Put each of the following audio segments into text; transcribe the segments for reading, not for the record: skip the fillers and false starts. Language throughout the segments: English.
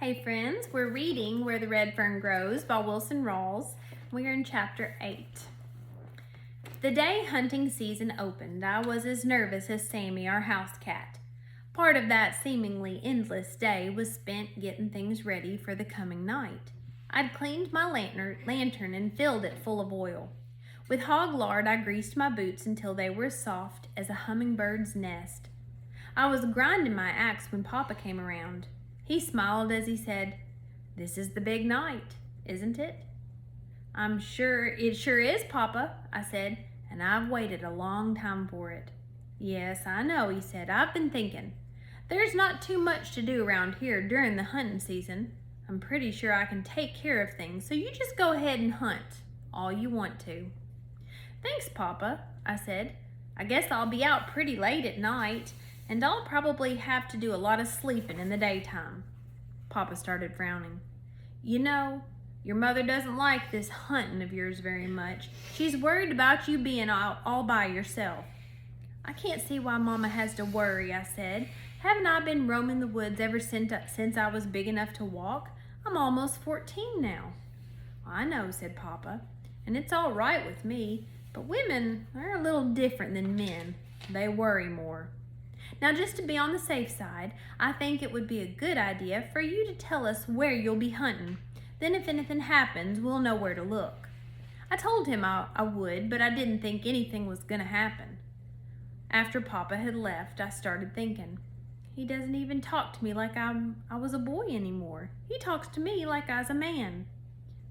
Hey friends, we're reading Where the Red Fern Grows by Wilson Rawls. We are in chapter 8. The day hunting season opened, I was as nervous as Sammy, our house cat. Part of that seemingly endless day was spent getting things ready for the coming night. I'd cleaned my lantern and filled it full of oil. With hog lard, I greased my boots until they were soft as a hummingbird's nest. I was grinding my axe when Papa came around. He smiled as he said, "This is the big night, isn't it?" It sure is, Papa," I said, "and I've waited a long time for it." "Yes, I know," he said. "I've been thinking. There's not too much to do around here during the hunting season. I'm pretty sure I can take care of things, so you just go ahead and hunt all you want to." "Thanks, Papa," I said. "I guess I'll be out pretty late at night, and I'll probably have to do a lot of sleeping in the daytime." Papa started frowning. "You know, your mother doesn't like this hunting of yours very much. She's worried about you being all by yourself." "I can't see why Mama has to worry," I said. "Haven't I been roaming the woods ever since I was big enough to walk? I'm almost 14 now." "I know," said Papa, "and it's all right with me, but women are a little different than men. They worry more. Now, just to be on the safe side, I think it would be a good idea for you to tell us where you'll be hunting. Then if anything happens, we'll know where to look." I told him I would, but I didn't think anything was going to happen. After Papa had left, I started thinking, he doesn't even talk to me like I was a boy anymore. He talks to me like I was a man.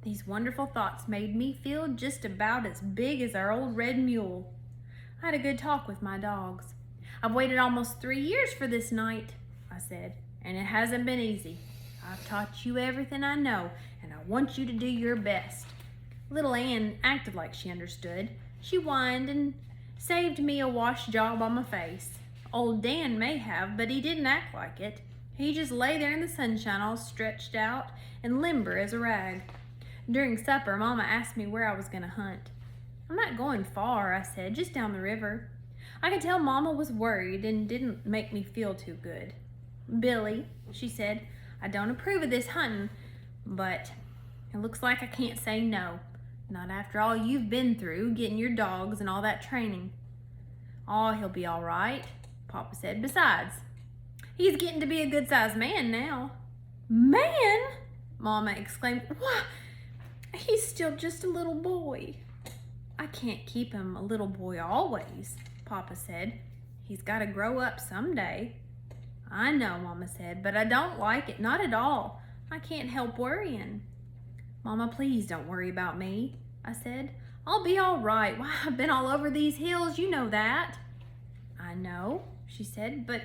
These wonderful thoughts made me feel just about as big as our old red mule. I had a good talk with my dogs. "I've waited almost 3 years for this night," I said, "and it hasn't been easy. I've taught you everything I know, and I want you to do your best." Little Ann acted like she understood. She whined and saved me a wash job on my face. Old Dan may have, but he didn't act like it. He just lay there in the sunshine all stretched out and limber as a rag. During supper, Mama asked me where I was going to hunt. "I'm not going far," I said, "just down the river." I could tell Mama was worried and didn't make me feel too good. "Billy," she said, "I don't approve of this hunting, but it looks like I can't say no. Not after all you've been through, getting your dogs and all that training." "Oh, he'll be all right," Papa said. "Besides, he's getting to be a good-sized man now." "Man!" Mama exclaimed. "Why, he's still just a little boy." "I can't keep him a little boy always," Papa said. "He's got to grow up someday." "I know," Mama said, "but I don't like it, not at all. I can't help worrying." "Mama, please don't worry about me," I said. "I'll be all right. Why, I've been all over these hills, you know that." "I know," she said, "but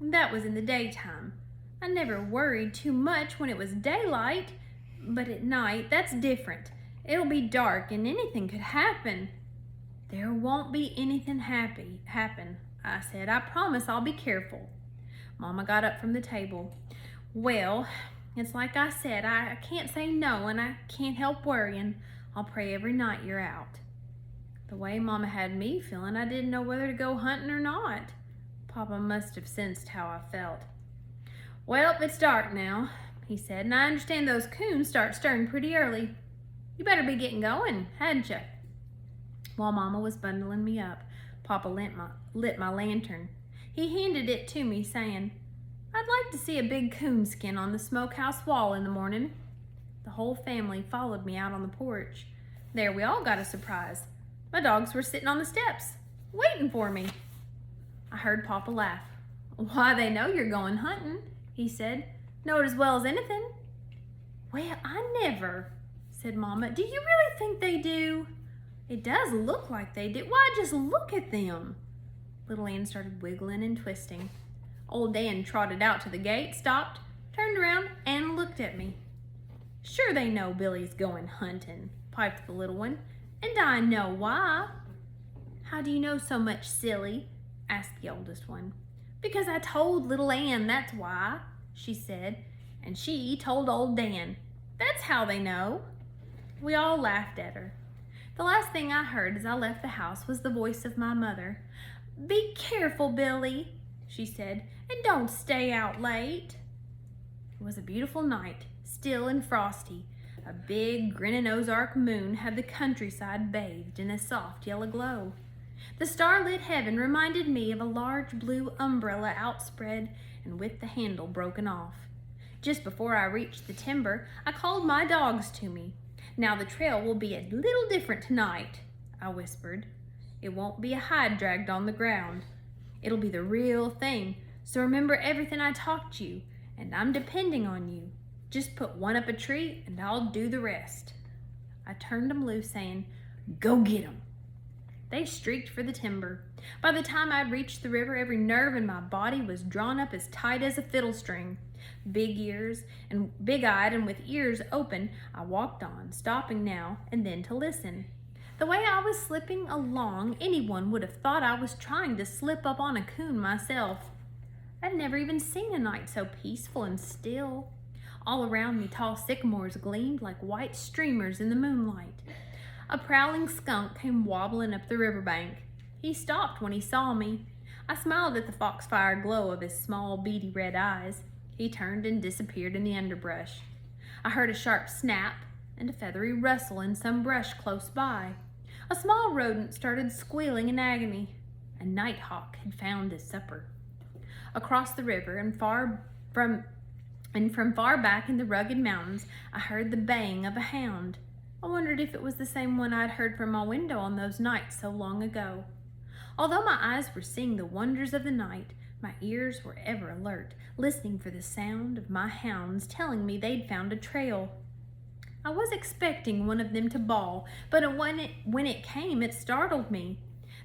that was in the daytime. I never worried too much when it was daylight, but at night, that's different. It'll be dark and anything could happen." "There won't be anything happen," I said. "I promise I'll be careful." Mama got up from the table. "Well, it's like I said, I can't say no, and I can't help worrying. I'll pray every night you're out." The way Mama had me feeling, I didn't know whether to go hunting or not. Papa must have sensed how I felt. "Well, it's dark now," he said, "and I understand those coons start stirring pretty early. You better be getting going, hadn't you?" While Mama was bundling me up, Papa lit my lantern. He handed it to me, saying, "I'd like to see a big coonskin on the smokehouse wall in the morning." The whole family followed me out on the porch. There we all got a surprise. My dogs were sitting on the steps, waiting for me. I heard Papa laugh. "Why, they know you're going hunting," he said. "Know it as well as anything." "Well, I never," said Mama. "Do you really think they do?" "It does look like they do. Why, just look at them." Little Ann started wiggling and twisting. Old Dan trotted out to the gate, stopped, turned around, and looked at me. "Sure they know Billy's going hunting," piped the little one, "and I know why." "How do you know so much, silly?" asked the oldest one. "Because I told little Ann, that's why," she said, and she told old Dan. "That's how they know." We all laughed at her. The last thing I heard as I left the house was the voice of my mother. "Be careful, Billy," she said, "and don't stay out late." It was a beautiful night, still and frosty. A big, grinning Ozark moon had the countryside bathed in a soft yellow glow. The starlit heaven reminded me of a large blue umbrella outspread and with the handle broken off. Just before I reached the timber, I called my dogs to me. "Now the trail will be a little different tonight," I whispered. "It won't be a hide dragged on the ground. It'll be the real thing, so remember everything I taught you, and I'm depending on you. Just put one up a tree and I'll do the rest." I turned them loose, saying, "Go get 'em." They streaked for the timber. By the time I'd reached the river, every nerve in my body was drawn up as tight as a fiddle string. Big-eyed and with ears open, I walked on, stopping now and then to listen. The way I was slipping along, anyone would have thought I was trying to slip up on a coon myself. I'd never even seen a night so peaceful and still. All around me, tall sycamores gleamed like white streamers in the moonlight. A prowling skunk came wobbling up the riverbank. He stopped when he saw me. I smiled at the foxfire glow of his small, beady red eyes. He turned and disappeared in the underbrush. I heard a sharp snap and a feathery rustle in some brush close by. A small rodent started squealing in agony. A nighthawk had found his supper. Across the river and from far back in the rugged mountains, I heard the baying of a hound. I wondered if it was the same one I'd heard from my window on those nights so long ago. Although my eyes were seeing the wonders of the night, my ears were ever alert, listening for the sound of my hounds telling me they'd found a trail. I was expecting one of them to bawl, but when it came, it startled me.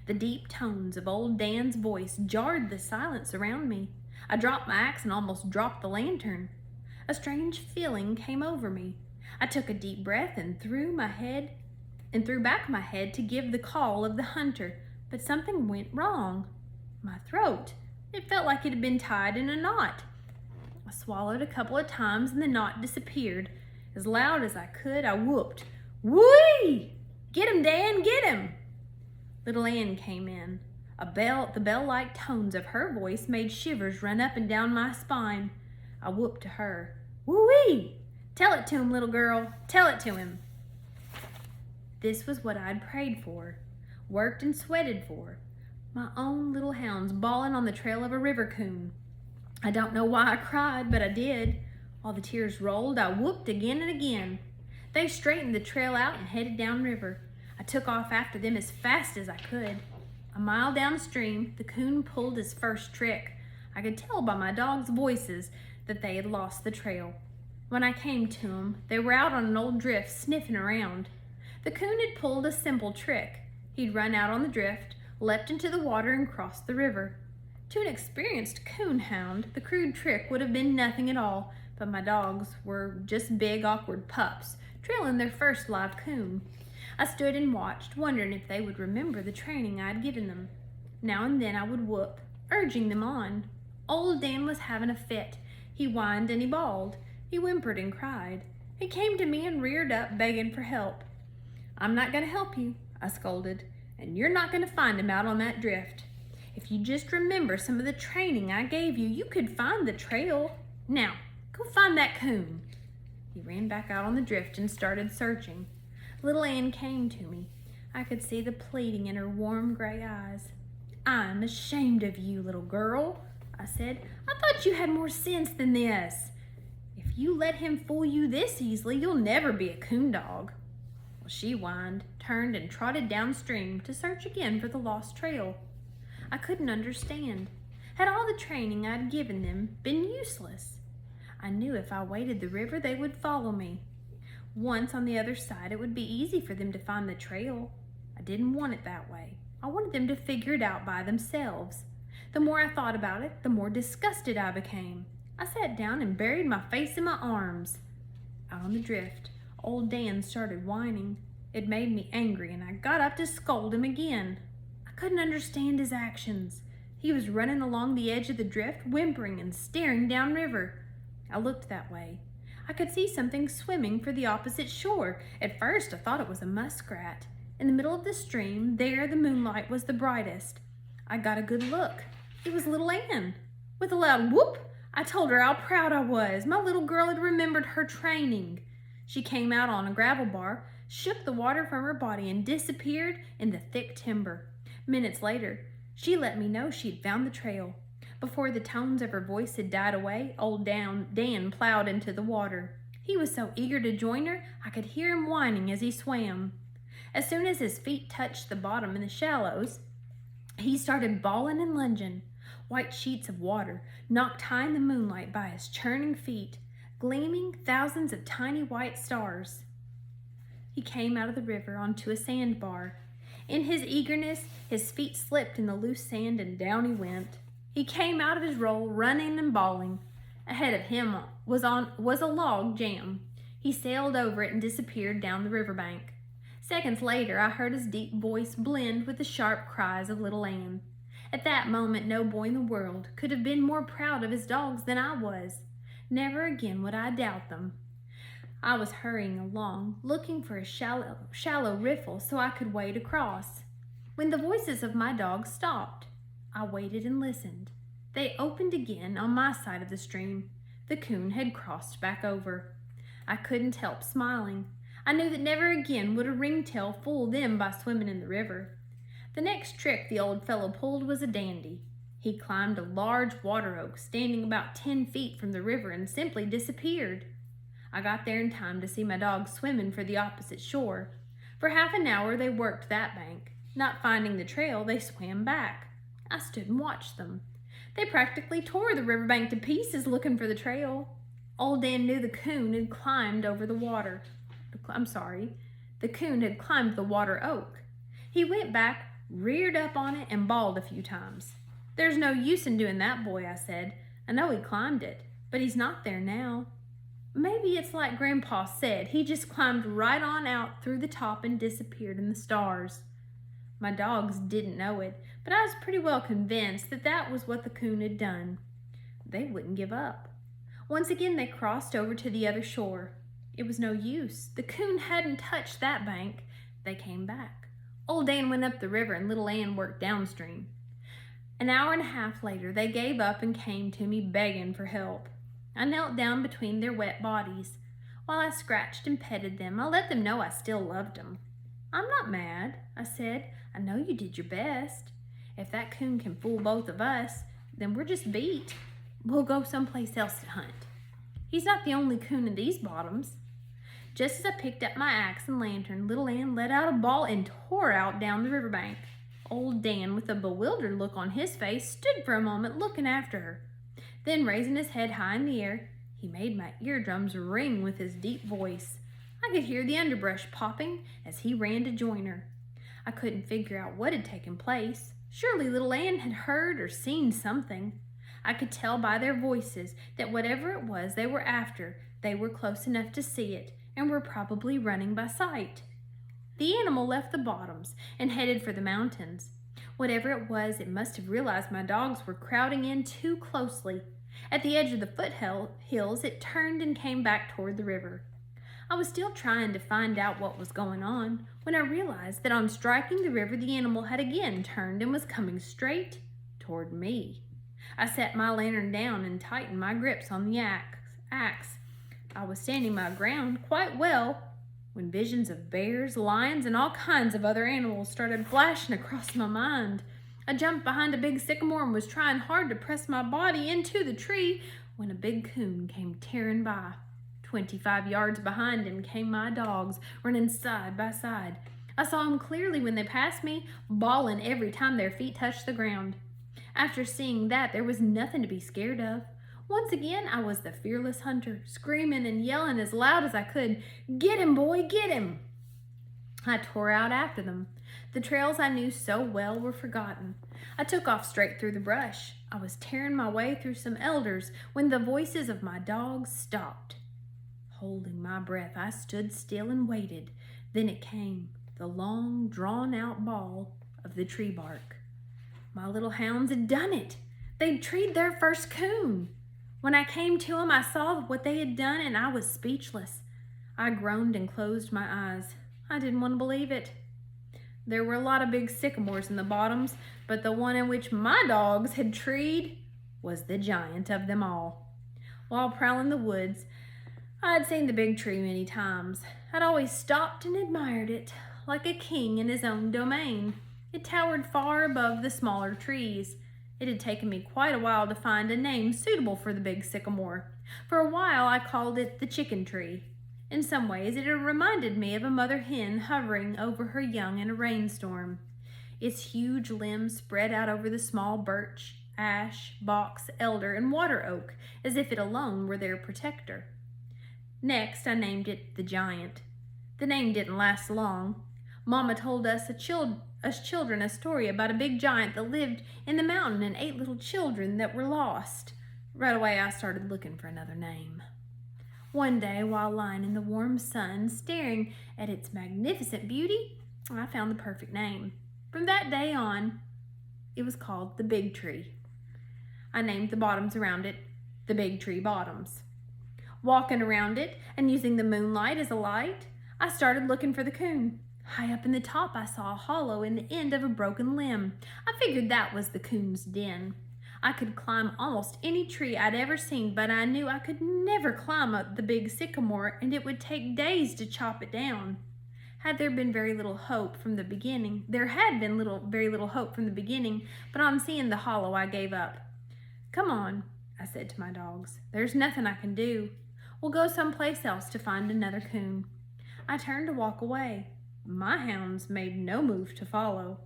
The deep tones of old Dan's voice jarred the silence around me. I dropped my axe and almost dropped the lantern. A strange feeling came over me. I took a deep breath and threw back my head to give the call of the hunter, but something went wrong. My throat. It felt like it had been tied in a knot. I swallowed a couple of times and the knot disappeared. As loud as I could, I whooped, "Whee! Get him, Dan, get him!" Little Ann came in. The bell-like tones of her voice made shivers run up and down my spine. I whooped to her, "Woo-wee! Tell it to him, little girl, tell it to him." This was what I'd prayed for, worked and sweated for. My own little hounds bawling on the trail of a river coon. I don't know why I cried, but I did. While the tears rolled, I whooped again and again. They straightened the trail out and headed downriver. I took off after them as fast as I could. A mile downstream, the coon pulled his first trick. I could tell by my dogs' voices that they had lost the trail. When I came to them, they were out on an old drift sniffing around. The coon had pulled a simple trick. He'd run out on the drift, leapt into the water, and crossed the river. To an experienced coon hound, the crude trick would have been nothing at all, but my dogs were just big, awkward pups, trailing their first live coon. I stood and watched, wondering if they would remember the training I'd given them. Now and then I would whoop, urging them on. Old Dan was having a fit. He whined and he bawled. He whimpered and cried. He came to me and reared up, begging for help. "I'm not going to help you," I scolded, "and you're not going to find him out on that drift. If you just remember some of the training I gave you, you could find the trail. Now, go find that coon." He ran back out on the drift and started searching. Little Ann came to me. I could see the pleading in her warm gray eyes. "I'm ashamed of you, little girl," I said. "I thought you had more sense than this. If you let him fool you this easily, you'll never be a coon dog." Well, she whined, turned, and trotted downstream to search again for the lost trail. I couldn't understand. Had all the training I'd given them been useless? I knew if I waded the river, they would follow me. Once on the other side, it would be easy for them to find the trail. I didn't want it that way. I wanted them to figure it out by themselves. The more I thought about it, the more disgusted I became. I sat down and buried my face in my arms. Out on the drift, old Dan started whining. It made me angry, and I got up to scold him again. I couldn't understand his actions. He was running along the edge of the drift, whimpering and staring downriver. I looked that way. I could see something swimming for the opposite shore. At first, I thought it was a muskrat. In the middle of the stream, there the moonlight was the brightest. I got a good look. It was little Ann. With a loud whoop, I told her how proud I was. My little girl had remembered her training. She came out on a gravel bar, shook the water from her body, and disappeared in the thick timber. Minutes later, she let me know she'd found the trail. Before the tones of her voice had died away, old Dan plowed into the water. He was so eager to join her, I could hear him whining as he swam. As soon as his feet touched the bottom in the shallows, he started bawling and lunging. White sheets of water knocked high in the moonlight by his churning feet, gleaming thousands of tiny white stars. He came out of the river onto a sandbar. In his eagerness, his feet slipped in the loose sand and down he went. He came out of his roll, running and bawling. Ahead of him was a log jam. He sailed over it and disappeared down the riverbank. Seconds later, I heard his deep voice blend with the sharp cries of little Anne. At that moment, no boy in the world could have been more proud of his dogs than I was. Never again would I doubt them. I was hurrying along, looking for a shallow riffle so I could wade across, when the voices of my dogs stopped. I waited and listened. They opened again on my side of the stream. The coon had crossed back over. I couldn't help smiling. I knew that never again would a ringtail fool them by swimming in the river. The next trick the old fellow pulled was a dandy. He climbed a large water oak standing about 10 feet from the river and simply disappeared. I got there in time to see my dogs swimming for the opposite shore. For half an hour they worked that bank. Not finding the trail, they swam back. I stood and watched them. They practically tore the riverbank to pieces looking for the trail. Old Dan knew the coon had climbed over the water. The coon had climbed the water oak. He went back, reared up on it, and bawled a few times. "There's no use in doing that, boy," I said. "I know he climbed it, but he's not there now. Maybe it's like Grandpa said, he just climbed right on out through the top and disappeared in the stars." My dogs didn't know it, but I was pretty well convinced that that was what the coon had done. They wouldn't give up. Once again they crossed over to the other shore. It was no use. The coon hadn't touched that bank. They came back. Old Dan went up the river and little Anne worked downstream. An hour and a half later, they gave up and came to me begging for help. I knelt down between their wet bodies. While I scratched and petted them, I let them know I still loved them. "I'm not mad," I said. "I know you did your best. If that coon can fool both of us, then we're just beat. We'll go someplace else to hunt. He's not the only coon in these bottoms." Just as I picked up my axe and lantern, little Anne let out a bawl and tore out down the riverbank. Old Dan, with a bewildered look on his face, stood for a moment looking after her. Then, raising his head high in the air, he made my eardrums ring with his deep voice. I could hear the underbrush popping as he ran to join her. I couldn't figure out what had taken place. Surely little Anne had heard or seen something. I could tell by their voices that whatever it was they were after, they were close enough to see it and were probably running by sight. The animal left the bottoms and headed for the mountains. Whatever it was, it must have realized my dogs were crowding in too closely. At the edge of the foothills, it turned and came back toward the river. I was still trying to find out what was going on when I realized that on striking the river, the animal had again turned and was coming straight toward me. I set my lantern down and tightened my grips on the axe. I was standing my ground quite well when visions of bears, lions, and all kinds of other animals started flashing across my mind. I jumped behind a big sycamore and was trying hard to press my body into the tree when a big coon came tearing by. 25 yards behind him came my dogs, running side by side. I saw them clearly when they passed me, bawling every time their feet touched the ground. After seeing that, there was nothing to be scared of. Once again, I was the fearless hunter, screaming and yelling as loud as I could, "Get him, boy, get him!" I tore out after them. The trails I knew so well were forgotten. I took off straight through the brush. I was tearing my way through some elders when the voices of my dogs stopped. Holding my breath, I stood still and waited. Then it came, the long, drawn-out bawl of the tree bark. My little hounds had done it. They'd treed their first coon. When I came to them, I saw what they had done, and I was speechless. I groaned and closed my eyes. I didn't want to believe it. There were a lot of big sycamores in the bottoms, but the one in which my dogs had treed was the giant of them all. While prowling the woods, I'd seen the big tree many times. I'd always stopped and admired it, like a king in his own domain. It towered far above the smaller trees. It had taken me quite a while to find a name suitable for the big sycamore. For a while I called it the chicken tree. In some ways it had reminded me of a mother hen hovering over her young in a rainstorm. Its huge limbs spread out over the small birch, ash, box, elder, and water oak, as if it alone were their protector. Next, I named it the giant. The name didn't last long. Mama told us children a story about a big giant that lived in the mountain and ate little children that were lost. Right away, I started looking for another name. One day, while lying in the warm sun, staring at its magnificent beauty, I found the perfect name. From that day on, it was called the Big Tree. I named the bottoms around it the Big Tree Bottoms. Walking around it and using the moonlight as a light, I started looking for the coon. High up in the top, I saw a hollow in the end of a broken limb. I figured that was the coon's den. I could climb almost any tree I'd ever seen, but I knew I could never climb up the big sycamore, and it would take days to chop it down. There had been very little hope from the beginning, but on seeing the hollow, I gave up. "Come on," I said to my dogs. "There's nothing I can do. We'll go someplace else to find another coon." I turned to walk away. My hounds made no move to follow.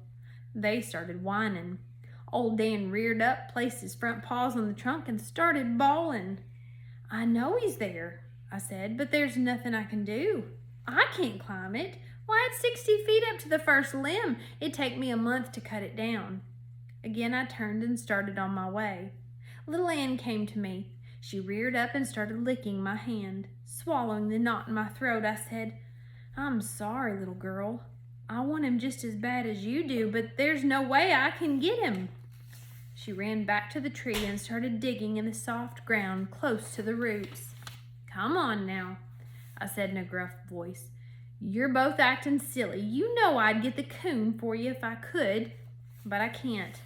They started whining. Old Dan reared up, placed his front paws on the trunk, and started bawling. "I know he's there," I said, "but there's nothing I can do. I can't climb it. Why, it's 60 feet up to the first limb. It'd take me a month to cut it down." Again, I turned and started on my way. Little Ann came to me. She reared up and started licking my hand. Swallowing the knot in my throat, I said, "I'm sorry, little girl. I want him just as bad as you do, but there's no way I can get him." She ran back to the tree and started digging in the soft ground close to the roots. "Come on now," I said in a gruff voice. "You're both acting silly. You know I'd get the coon for you if I could, but I can't."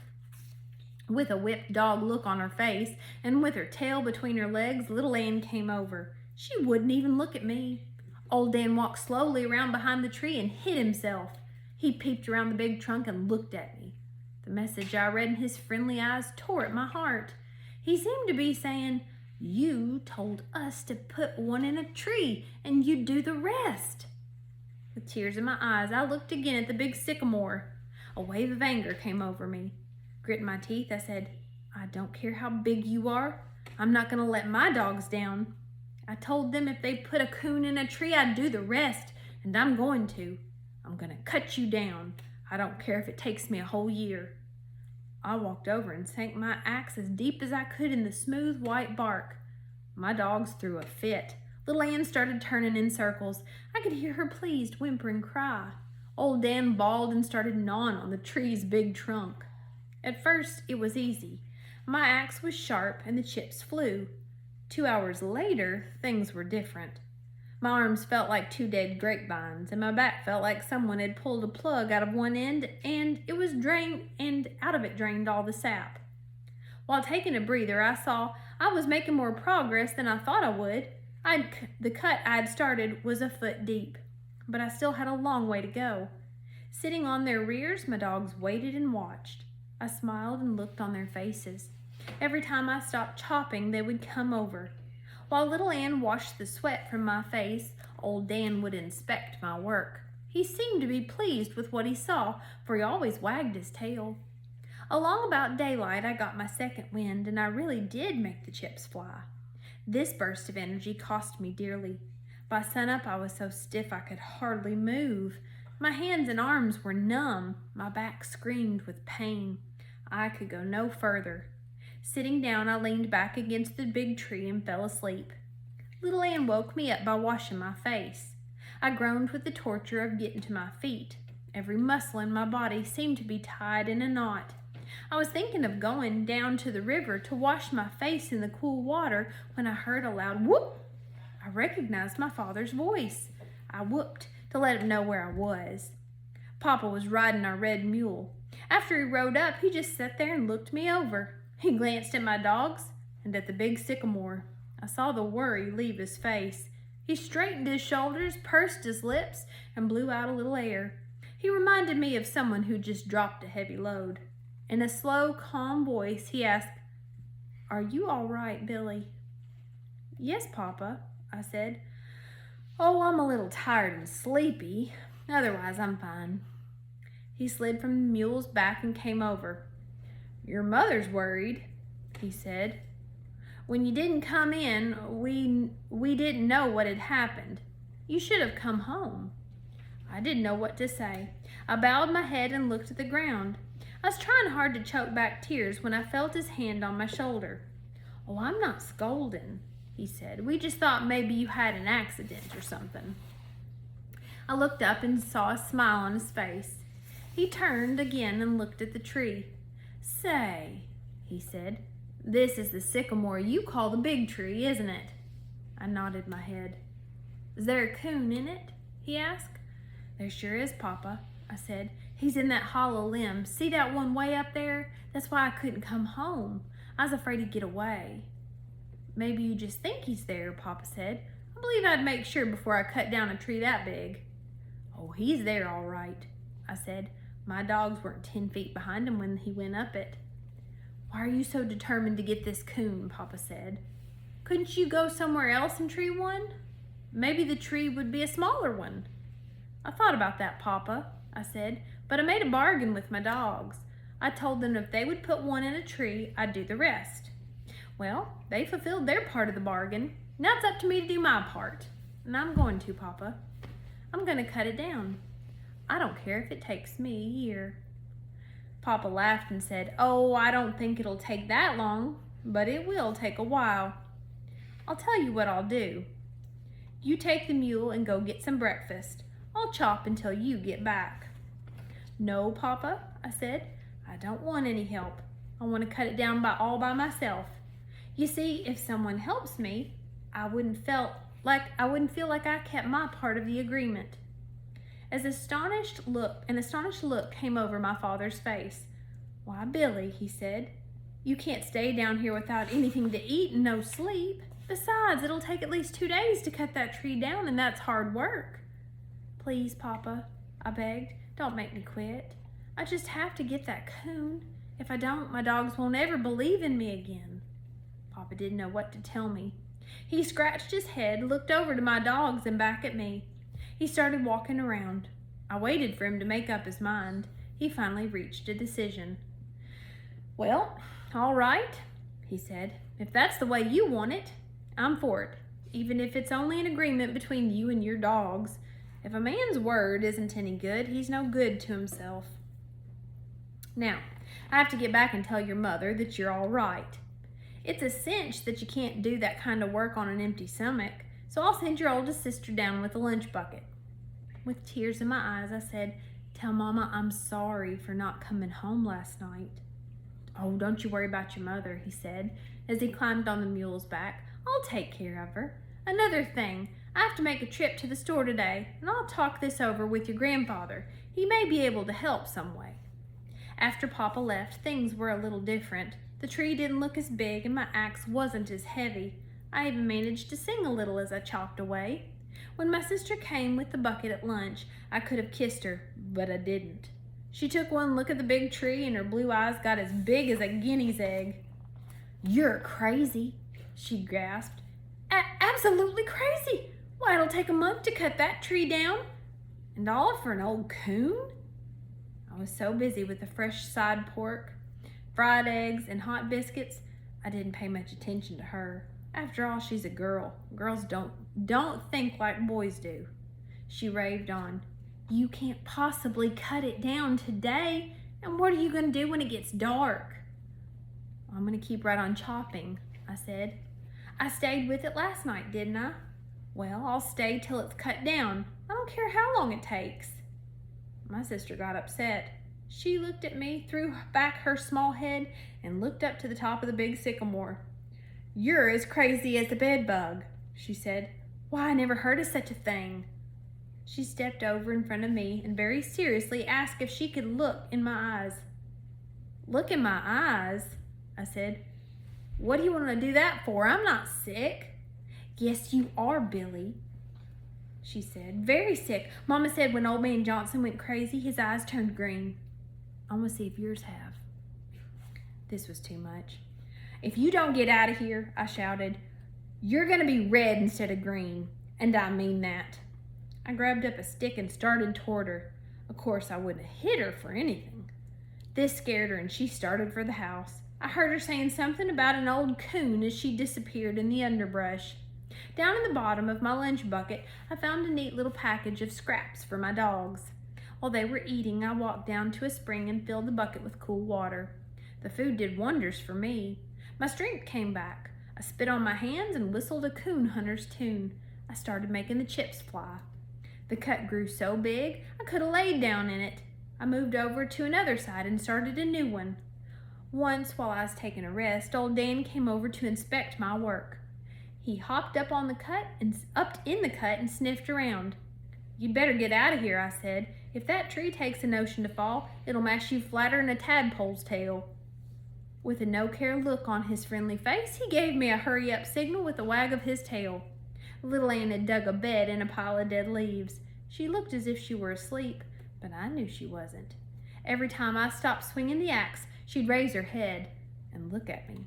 With a whipped dog look on her face and with her tail between her legs, little Ann came over. She wouldn't even look at me. Old Dan walked slowly around behind the tree and hid himself. He peeped around the big trunk and looked at me. The message I read in his friendly eyes tore at my heart. He seemed to be saying, "You told us to put one in a tree and you'd do the rest." With tears in my eyes, I looked again at the big sycamore. A wave of anger came over me. Gritting my teeth, I said, "I don't care how big you are. I'm not going to let my dogs down. I told them if they put a coon in a tree, I'd do the rest, and I'm going to. I'm going to cut you down. I don't care if it takes me a whole year." I walked over and sank my axe as deep as I could in the smooth white bark. My dogs threw a fit. Little Ann started turning in circles. I could hear her pleased whimpering cry. Old Dan bawled and started gnawing on the tree's big trunk. At first, it was easy. My axe was sharp and the chips flew. 2 hours later, things were different. My arms felt like 2 dead grapevines, and my back felt like someone had pulled a plug out of one end, and it was drained, and out of it drained all the sap. While taking a breather, I saw I was making more progress than I thought I would. The cut I'd started was a foot deep, but I still had a long way to go. Sitting on their rears, my dogs waited and watched. I smiled and looked on their faces. Every time I stopped chopping, they would come over. While little Ann washed the sweat from my face, old Dan would inspect my work. He seemed to be pleased with what he saw, for he always wagged his tail. Along about daylight, I got my second wind, and I really did make the chips fly. This burst of energy cost me dearly. By sunup, I was so stiff I could hardly move. My hands and arms were numb. My back screamed with pain. I could go no further. Sitting down, I leaned back against the big tree and fell asleep. Little Ann woke me up by washing my face. I groaned with the torture of getting to my feet. Every muscle in my body seemed to be tied in a knot. I was thinking of going down to the river to wash my face in the cool water when I heard a loud whoop. I recognized my father's voice. I whooped to let him know where I was. Papa was riding our red mule. After he rode up, he just sat there and looked me over. He glanced at my dogs and at the big sycamore. I saw the worry leave his face. He straightened his shoulders, pursed his lips, and blew out a little air. He reminded me of someone who just dropped a heavy load. In a slow, calm voice, he asked, "Are you all right, Billy?" "Yes, Papa," I said. "Oh, I'm a little tired and sleepy. Otherwise, I'm fine." He slid from the mule's back and came over. "Your mother's worried," he said. "When you didn't come in, we didn't know what had happened. You should have come home." I didn't know what to say. I bowed my head and looked at the ground. I was trying hard to choke back tears when I felt his hand on my shoulder. "Oh, I'm not scolding," he said. "We just thought maybe you had an accident or something." I looked up and saw a smile on his face. He turned again and looked at the tree. "Say," he said, "this is the sycamore you call the big tree, isn't it?" I nodded my head. "Is there a coon in it?" he asked. "There sure is, Papa," I said. "He's in that hollow limb. See that one way up there? That's why I couldn't come home. I was afraid he'd get away." "Maybe you just think he's there," Papa said. "I believe I'd make sure before I cut down a tree that big." "Oh, he's there all right," I said. "My dogs weren't 10 feet behind him when he went up it." "Why are you so determined to get this coon?" Papa said. "Couldn't you go somewhere else and tree one? Maybe the tree would be a smaller one." "I thought about that, Papa," I said, "but I made a bargain with my dogs. I told them if they would put one in a tree, I'd do the rest. Well, they fulfilled their part of the bargain. Now it's up to me to do my part. And I'm going to, Papa. I'm going to cut it down. I don't care if it takes me a year." Papa laughed and said, "Oh, I don't think it'll take that long, but it will take a while. I'll tell you what I'll do. You take the mule and go get some breakfast. I'll chop until you get back." "No, Papa," I said. "I don't want any help. I want to cut it down all by myself. You see, if someone helps me, I wouldn't feel like I kept my part of the agreement." An astonished look came over my father's face. "Why, Billy," he said, "you can't stay down here without anything to eat and no sleep. Besides, it'll take at least 2 days to cut that tree down, and that's hard work." "Please, Papa," I begged, "don't make me quit. I just have to get that coon. If I don't, my dogs won't ever believe in me again." Papa didn't know what to tell me. He scratched his head, looked over to my dogs and back at me. He started walking around. I waited for him to make up his mind. He finally reached a decision. "Well, all right," he said. "If that's the way you want it, I'm for it, even if it's only an agreement between you and your dogs. If a man's word isn't any good, he's no good to himself. Now, I have to get back and tell your mother that you're all right. It's a cinch that you can't do that kind of work on an empty stomach, so I'll send your oldest sister down with a lunch bucket." With tears in my eyes, I said, "Tell Mama I'm sorry for not coming home last night." "Oh, don't you worry about your mother," he said, as he climbed on the mule's back. "I'll take care of her. Another thing, I have to make a trip to the store today, and I'll talk this over with your grandfather. He may be able to help some way." After Papa left, things were a little different. The tree didn't look as big, and my axe wasn't as heavy. I even managed to sing a little as I chopped away. When my sister came with the bucket at lunch, I could have kissed her, but I didn't. She took one look at the big tree, and her blue eyes got as big as a guinea's egg. "You're crazy," she gasped. Absolutely crazy. Why, it'll take a month to cut that tree down. And all for an old coon?" I was so busy with the fresh side pork, fried eggs, and hot biscuits, I didn't pay much attention to her. After all, she's a girl. Girls don't think like boys do. She raved on. "You can't possibly cut it down today. And what are you going to do when it gets dark?" "I'm going to keep right on chopping," I said. "I stayed with it last night, didn't I? Well, I'll stay till it's cut down. I don't care how long it takes." My sister got upset. She looked at me, threw back her small head, and looked up to the top of the big sycamore. "You're as crazy as a bedbug," she said. "Why, I never heard of such a thing." She stepped over in front of me and very seriously asked if she could look in my eyes. "Look in my eyes?" I said. What do you want to do that for? I'm not sick. Yes, you are, Billy, she said. Very sick. Mama said when old man Johnson went crazy, his eyes turned green. I want to see if yours have. This was too much. If you don't get out of here, I shouted, you're going to be red instead of green. And I mean that. I grabbed up a stick and started toward her. Of course, I wouldn't have hit her for anything. This scared her and she started for the house. I heard her saying something about an old coon as she disappeared in the underbrush. Down in the bottom of my lunch bucket, I found a neat little package of scraps for my dogs. While they were eating, I walked down to a spring and filled the bucket with cool water. The food did wonders for me. My strength came back. I spit on my hands and whistled a coon hunter's tune. I started making the chips fly. The cut grew so big, I could have laid down in it. I moved over to another side and started a new one. Once, while I was taking a rest, old Dan came over to inspect my work. He hopped up in the cut and sniffed around. "You'd better get out of here," I said. "If that tree takes a notion to fall, it'll mash you flatter than a tadpole's tail." With a no-care look on his friendly face, he gave me a hurry-up signal with a wag of his tail. Little Ann had dug a bed in a pile of dead leaves. She looked as if she were asleep, but I knew she wasn't. Every time I stopped swinging the axe, she'd raise her head and look at me.